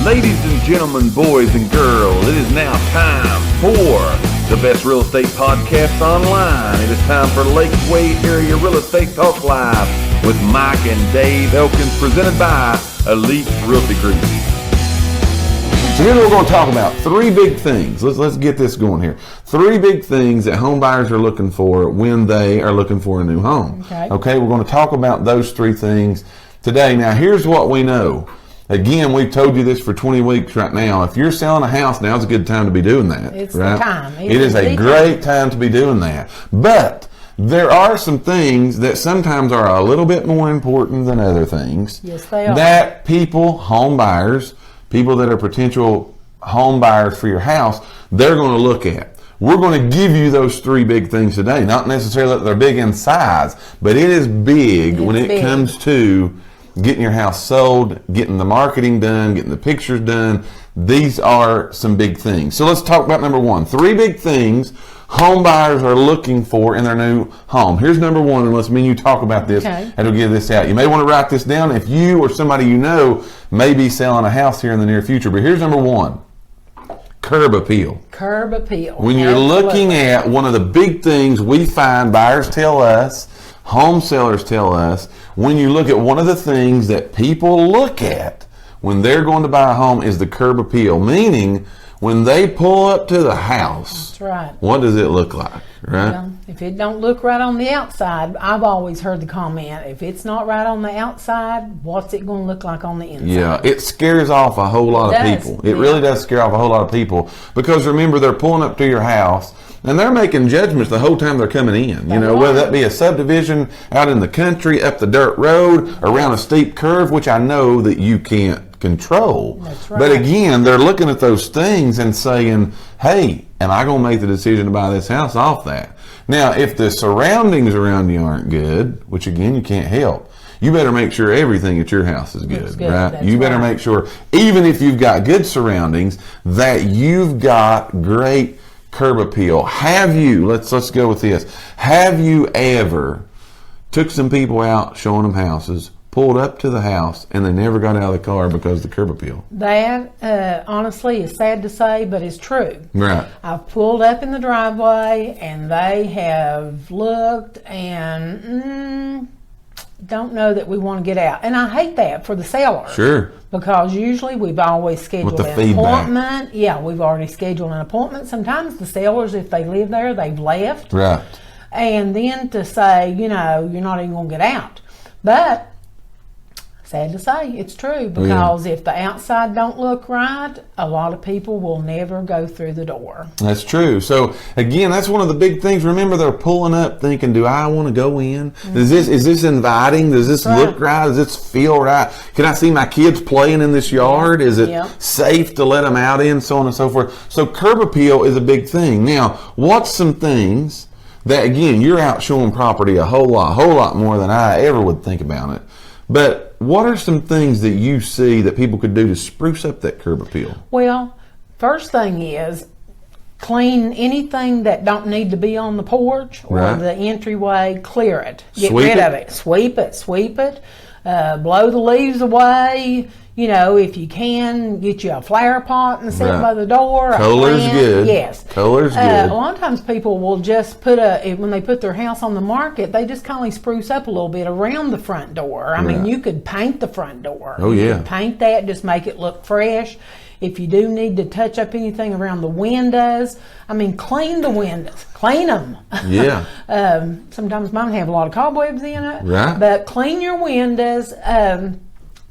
Ladies and gentlemen, boys and girls, it is now time for the best real estate podcast online. It is time for Lakeway Area Real Estate Talk Live with Mike and Dave Elkins, presented by Elite Realty Group. So here's what we're going to talk about. Three big things. Let's get this going here. Three big things that home buyers are looking for when they are looking for a new home. Okay, we're going to talk about those three things today. Now, here's what we know. Again, we've told you this for 20 weeks right now. If you're selling a house, now's a good time to be doing that. It's right? the time. It is a great time to be doing that. But there are some things that sometimes are a little bit more important than other things. Yes, they are. That people, home buyers, people that are potential home buyers for your house, they're going to look at. We're going to give you those three big things today. Not necessarily that they're big in size, but it is big when it comes to getting your house sold, getting the marketing done, getting the pictures done. These are some big things. So let's talk about number one. Three big things home buyers are looking for in their new home. Here's number one, and let's me and you talk about this, and we'll give this out. You may want to write this down if you or somebody you know may be selling a house here in the near future. But here's number one. Curb appeal. Curb appeal. When you're looking at one of the big things we find buyers tell us, home sellers tell us, when you look at one of the things that people look at when they're going to buy a home is the curb appeal. Meaning, when they pull up to the house, that's right. What does it look like? Right? Well, if it don't look right on the outside, I've always heard the comment, if it's not right on the outside, what's it going to look like on the inside? Yeah, it scares off a whole lot of people. It really does scare off a whole lot of people, because remember, they're pulling up to your house and they're making judgments the whole time they're coming in. You know, whether that be a subdivision out in the country, up the dirt road, around a steep curve, which I know that you can't control. That's right. But again, they're looking at those things and saying, hey, am I going to make the decision to buy this house off that? Now, if the surroundings around you aren't good, which again, you can't help, you better make sure everything at your house is good, right? You better make sure, even if you've got good surroundings, that you've got great curb appeal. Have you, let's go with this. Have you ever took some people out showing them houses, pulled up to the house, and they never got out of the car because of the curb appeal? That, honestly, is sad to say, but it's true. Right. I've pulled up in the driveway, and they have looked and don't know that we want to get out. And I hate that for the seller. Sure. Because usually we've always scheduled an appointment. Yeah, we've already scheduled an appointment. Sometimes the sellers, if they live there, they've left. Right. And then to say, you know, you're not even going to get out. But sad to say, it's true, because if the outside don't look right, a lot of people will never go through the door. That's true. So again, that's one of the big things. Remember, they're pulling up thinking, do I want to go in? Is this inviting? Does this look right? Does this feel right? Can I see my kids playing in this yard? Is it safe to let them out in? So on and so forth. So curb appeal is a big thing. Now, what's some things that, again, you're out showing property a whole lot more than I ever would think about it. But what are some things that you see that people could do to spruce up that curb appeal? Well, first thing is clean anything that don't need to be on the porch or the entryway. Clear it. Get rid of it. Sweep it. Blow the leaves away. You know, if you can, get you a flower pot and set it by the door. Color's good. Yes. Color's good. A lot of times people will just when they put their house on the market, they just kind of spruce up a little bit around the front door. I mean, you could paint the front door. Oh, yeah. You could paint that, just make it look fresh. If you do need to touch up anything around the windows, I mean, clean the windows. Clean them. Yeah. Sometimes mine have a lot of cobwebs in it. Right. But clean your windows.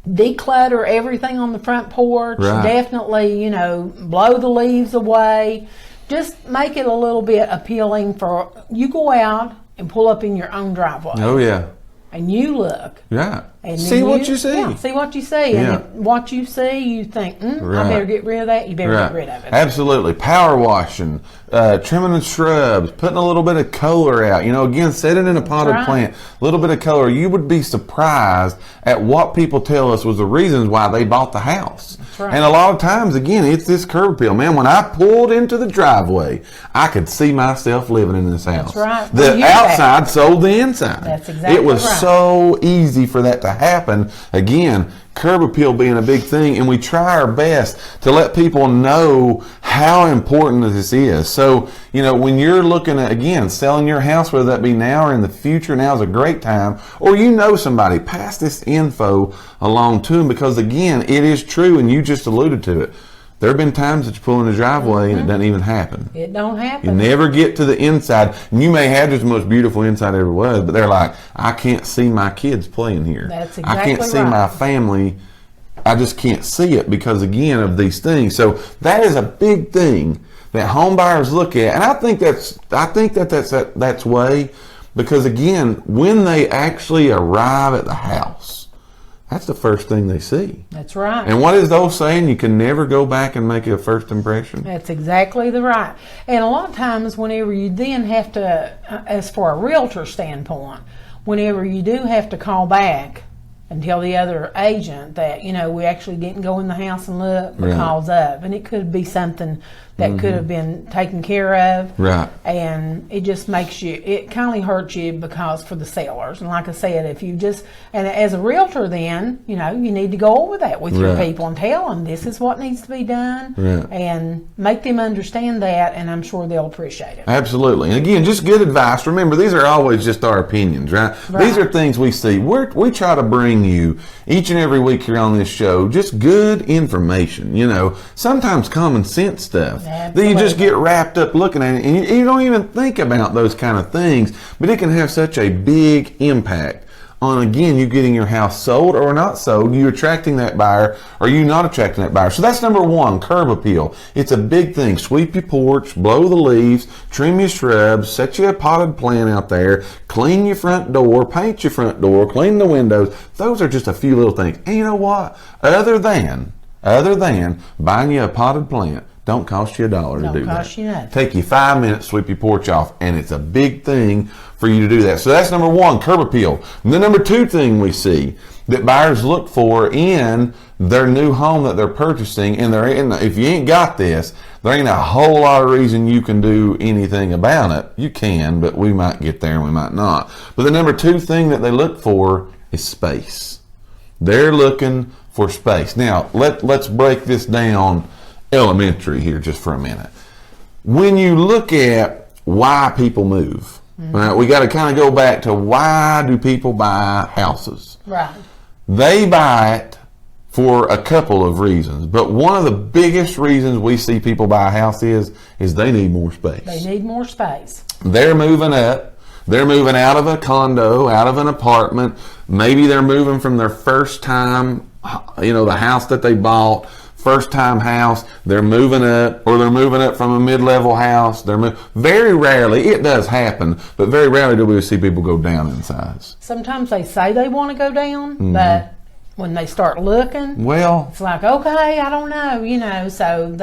Declutter everything on the front porch. Definitely, you know, blow the leaves away. Just make it a little bit appealing for you. Go out and pull up in your own driveway. Oh, yeah. And you look. Yeah. And see what you see. Yeah, see what you see. And what you see, you think, I better get rid of that. You better get rid of it. Absolutely. Power washing, trimming the shrubs, putting a little bit of color out. You know, again, set it in a potted plant. A little bit of color. You would be surprised at what people tell us was the reasons why they bought the house. And a lot of times, again, it's this curb appeal. Man, when I pulled into the driveway, I could see myself living in this house. That's right. The outside sold the inside. That's exactly It was so easy for that to happen. Again, curb appeal being a big thing, and we try our best to let people know how important this is. So, when you're looking at, again, selling your house, whether that be now or in the future, now is a great time, or somebody, pass this info along to them, because, again, it is true, and you just alluded to it. There have been times that you pull in the driveway and it doesn't even happen. It don't happen. You never get to the inside. And you may have just the most beautiful inside ever was, but they're like, I can't see my kids playing here. That's exactly I can't see my family. I just can't see it because, again, of these things. So that is a big thing that home buyers look at. And I think that's way, because, again, when they actually arrive at the house, that's the first thing they see. That's right. And what is those saying? You can never go back and make a first impression. That's exactly the right. And a lot of times whenever you then have to, as for a realtor standpoint, whenever you do have to call back and tell the other agent that, we actually didn't go in the house and look because of, and it could be something that could have been taken care of. Right. And it just makes you, it kind of hurts you because for the sellers. And like I said, if you just, and as a realtor then, you need to go over that with your people and tell them this is what needs to be done and make them understand that, and I'm sure they'll appreciate it. Absolutely. And again, just good advice. Remember, these are always just our opinions, right? These are things we see. We try to bring you each and every week here on this show just good information, sometimes common sense stuff. Absolutely. Then you just get wrapped up looking at it, and you don't even think about those kind of things, but it can have such a big impact on, again, you getting your house sold or not sold, you attracting that buyer or you not attracting that buyer. So that's number one, curb appeal. It's a big thing. Sweep your porch, blow the leaves, trim your shrubs, set you a potted plant out there, clean your front door, paint your front door, clean the windows. Those are just a few little things. And you know what? Other than buying you a potted plant, don't cost you $1 to do that. Don't cost you nothing. Take you 5 minutes, sweep your porch off, and it's a big thing for you to do that. So that's number one, curb appeal. And the number two thing we see that buyers look for in their new home that they're purchasing, and if you ain't got this, there ain't a whole lot of reason you can do anything about it. You can, but we might get there and we might not. But the number two thing that they look for is space. They're looking for space. Now, let's break this down elementary here just for a minute. When you look at why people move, right, we got to kind of go back to why do people buy houses? Right. They buy it for a couple of reasons, but one of the biggest reasons we see people buy a house is they need more space. They need more space. They're moving up. They're moving out of a condo, out of an apartment. Maybe they're moving from their first time, the house that they bought, first time house. They're moving up, or they're moving up from a mid-level house. Very rarely, it does happen, but very rarely do we see people go down in size. Sometimes they say they want to go down, but when they start looking, it's like, okay, I don't know, so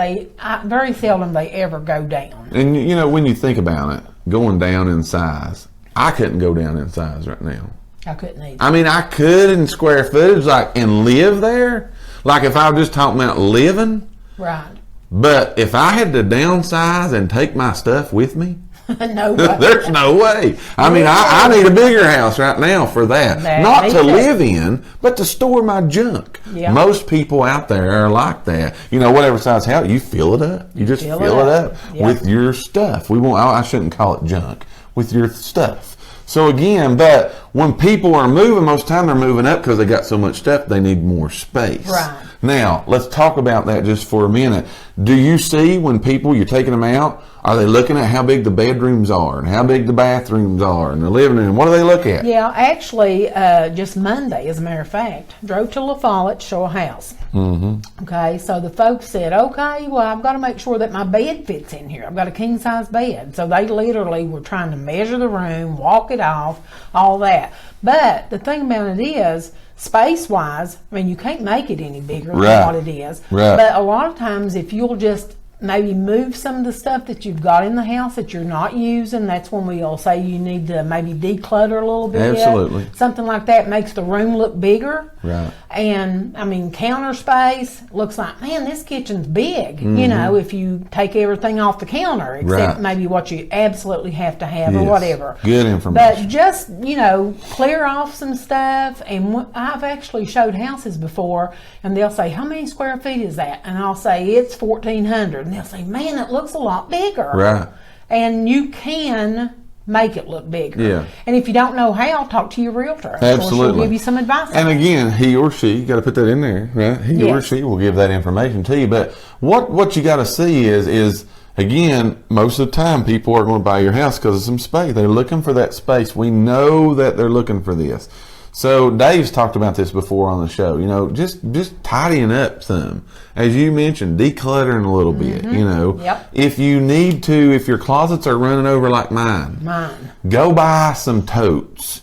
very seldom they ever go down. And when you think about it, going down in size, I couldn't go down in size right now. I couldn't either. I mean, I could in square footage, and live there. Like if I was just talking about living. Right. But if I had to downsize and take my stuff with me, no way. There's no way. I mean, I need a bigger house right now for that. Not to live in, but to store my junk. Yeah. Most people out there are like that. Whatever size house, you fill it up. You just fill it up with your stuff. I shouldn't call it junk. With your stuff. So again, but when people are moving, most of the time they're moving up because they got so much stuff, they need more space. Right. Now, let's talk about that just for a minute. Do you see when you're taking them out, are they looking at how big the bedrooms are and how big the bathrooms are and the living room? What do they look at? Yeah, actually, just Monday, as a matter of fact, drove to La Follette to show a house. Mm-hmm. Okay, so the folks said, okay, well, I've got to make sure that my bed fits in here. I've got a king-size bed. So they literally were trying to measure the room, walk it off, all that. But the thing about it is, space-wise, I mean, you can't make it any bigger than what it is. Right. But a lot of times, if you'll just maybe move some of the stuff that you've got in the house that you're not using. That's when we'll say you need to maybe declutter a little bit. Absolutely. Something like that makes the room look bigger. Right. And I mean, counter space looks like, man, this kitchen's big. You know, if you take everything off the counter, except maybe what you absolutely have to have or whatever. Good information. But just, clear off some stuff. And I've actually showed houses before, and they'll say, how many square feet is that? And I'll say, it's 1,400. And they'll say, man, it looks a lot bigger. Right. And you can make it look bigger. Yeah. And if you don't know how, talk to your realtor. Absolutely. She'll give you some advice. And again, he or she, you got to put that in there, right? He or she will give that information to you. But what you got to see is again, most of the time people are going to buy your house because of some space. They're looking for that space. We know that they're looking for this. So Dave's talked about this before on the show, just tidying up some. As you mentioned, decluttering a little bit, Yep. If you need to, if your closets are running over like mine, go buy some totes.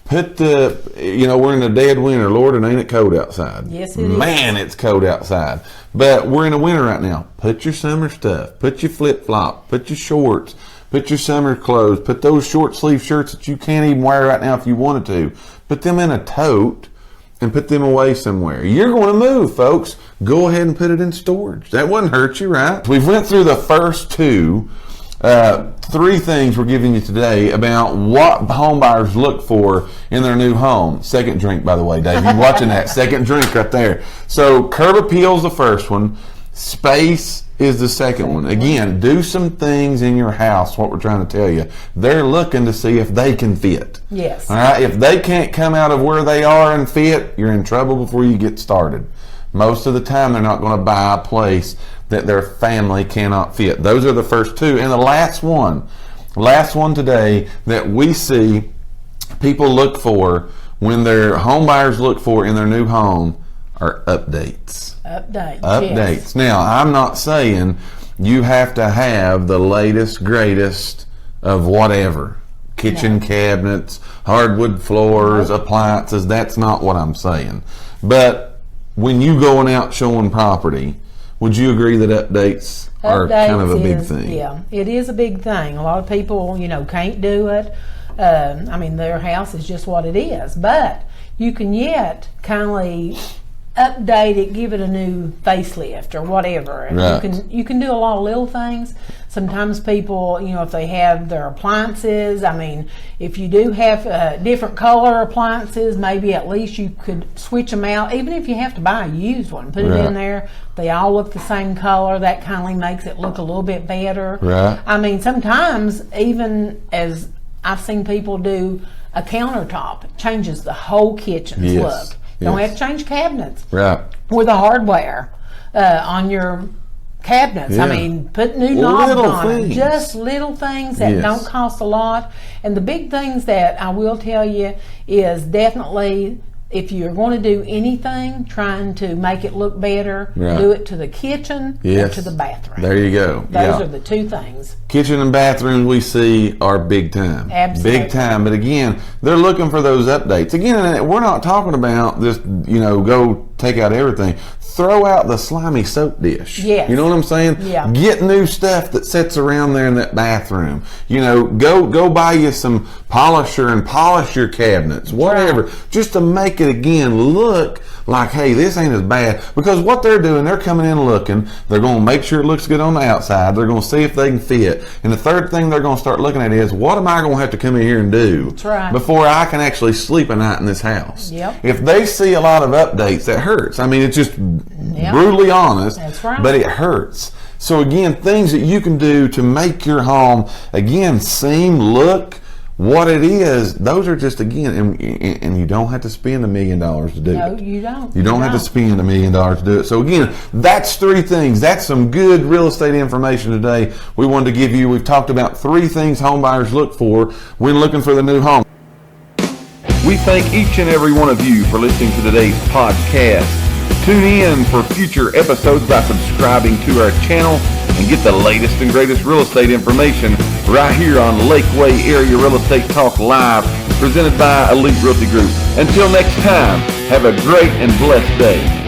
Put we're in a dead winter. Lord, and ain't it cold outside? Yes, it is. Man, it's cold outside. But we're in a winter right now. Put your summer stuff. Put your flip-flop. Put your shorts. Put your summer clothes. Put those short sleeve shirts that you can't even wear right now if you wanted to. Put them in a tote and put them away somewhere. You're going to move, folks. Go ahead and put it in storage. That wouldn't hurt you, right? We've went through the first three things we're giving you today about what home buyers look for in their new home. Second drink, by the way, Dave. You're watching that. Second drink right there. So curb appeal is the first one. Space is the second one. Again, do some things in your house, what we're trying to tell you. They're looking to see if they can fit. Yes. All right? If they can't come out of where they are and fit, you're in trouble before you get started. Most of the time, they're not going to buy a place that their family cannot fit. Those are the first two. And the last one today that we see people look for when their home buyers look for in their new home are updates. Updates. Yes. Now, I'm not saying you have to have the latest, greatest of whatever. Kitchen cabinets, hardwood floors, appliances. That's not what I'm saying. But when you going out showing property, would you agree that updates are kind of a big thing? Yeah, it is a big thing. A lot of people, can't do it. Their house is just what it is. But you can yet kind of update it, give it a new facelift or whatever. And right. you can do a lot of little things. Sometimes people, if they have their appliances, if you do have different color appliances, maybe at least you could switch them out. Even if you have to buy a used one, put it in there. They all look the same color. That kind of makes it look a little bit better. Right. Sometimes even as I've seen people do a countertop, it changes the whole kitchen's look. Don't have to change cabinets. Right. Or the hardware on your cabinets. Yeah. Put new knobs on things. it. Just little things that don't cost a lot. And the big things that I will tell you is definitely, if you're going to do anything, trying to make it look better, do it to the kitchen or to the bathroom. There you go. Those are the two things. Kitchen and bathrooms we see are big time. Absolutely. Big time. But again, they're looking for those updates. Again, we're not talking about just, go take out everything. Throw out the slimy soap dish. Yes. You know what I'm saying? Yeah. Get new stuff that sits around there in that bathroom. Go buy you some polisher and polish your cabinets, whatever, just to make it again look like, hey, this ain't as bad. Because what they're doing, they're coming in looking. They're going to make sure it looks good on the outside. They're going to see if they can fit. And the third thing they're going to start looking at is, what am I going to have to come in here and do before I can actually sleep a night in this house? Yep. If they see a lot of updates, that hurts. It's just brutally honest, but it hurts. So again, things that you can do to make your home, again, seem, look what it is, those are just, again, and you don't have to spend $1 million to do it. No, you don't. You don't have to spend $1 million to do it. So again, that's three things. That's some good real estate information today we wanted to give you. We've talked about 3 things home buyers look for when looking for the new home. We thank each and every one of you for listening to today's podcast. Tune in for future episodes by subscribing to our channel and get the latest and greatest real estate information right here on Lakeway Area Real Estate Talk Live, presented by Elite Realty Group. Until next time, have a great and blessed day.